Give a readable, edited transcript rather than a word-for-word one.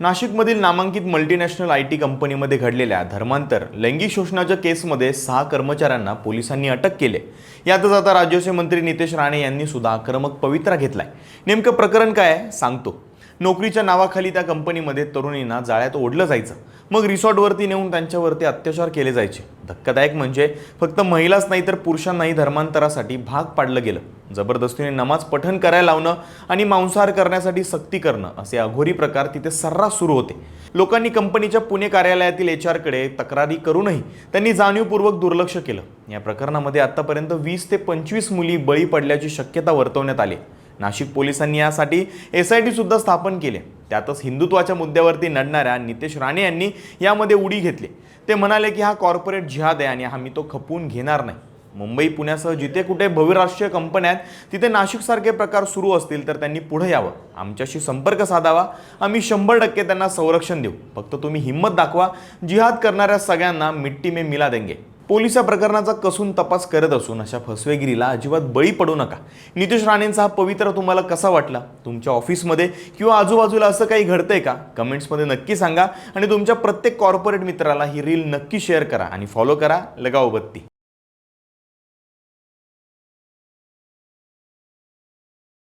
नाशिकमधील नामांकित multinational IT कंपनीमध्ये घडलेल्या धर्मांतर लैंगिक शोषणाच्या केसमध्ये 6 कर्मचाऱ्यांना पोलिसांनी अटक केली। यातच आता राज्याचे मंत्री नितेश राणे यांनी सुद्धा आक्रमक पवित्रा घेतलाय। नेमकं प्रकरण काय आहे सांगतो। नोकरीच्या नावाखाली त्या कंपनीमध्ये तरुणींना जाळ्यात ओढलं जायचं, मग रिसॉर्टवरती नेऊन त्यांच्यावरती अत्याचार केले जायचे। धक्कादायक म्हणजे फक्त महिलाच नाही तर पुरुषांनाही धर्मांतरासाठी भाग पाडलं गेलं। जबरदस्तीने नमाज पठण करायला लावणं आणि मांसाहार करण्यासाठी सक्ती करणं असे अघोरी प्रकार तिथे सर्रास सुरू होते। लोकांनी कंपनीच्या पुणे कार्यालयातील HR कडे तक्रारी करूनही त्यांनी जाणीवपूर्वक दुर्लक्ष केलं। या प्रकरणामध्ये आतापर्यंत 20 ते 25 मुली बळी पडल्याची शक्यता वर्तवण्यात आली। नाशिक पोलिसांनी यासाठी SIT सुद्धा स्थापन केले। त्यातच हिंदुत्वाच्या मुद्द्यावरती लढणाऱ्या नितेश राणे यांनी यामध्ये उडी घेतली। ते म्हणाले की हा कॉर्पोरेट जिहाद आहे आणि आम्ही तो खपवून घेणार नाही। मुंबई पुण्यासह जिथे कुठे बहुराष्ट्रीय कंपन्या आहेत तिथे नाशिकसारखे प्रकार सुरू असतील तर त्यांनी पुढे यावं, आमच्याशी संपर्क साधावा। आम्ही 100% त्यांना संरक्षण देऊ। फक्त तुम्ही हिम्मत दाखवा। जिहाद करणाऱ्या सगळ्यांना मिट्टी में मिला देंगे। पोलीस या प्रकरणाचा कसून तपास करत असून अशा फसवेगिरीला अजिबात बळी पडू नका। नितेश राणेंचा हा पवित्रा तुम्हाला कसा वाटला? तुमच्या ऑफिसमध्ये किंवा आजूबाजूला असं काही घडतंय का? कमेंट्समध्ये नक्की सांगा आणि तुमच्या प्रत्येक कॉर्पोरेट मित्राला ही रील नक्की शेअर करा आणि फॉलो करा लगाओ बत्ती।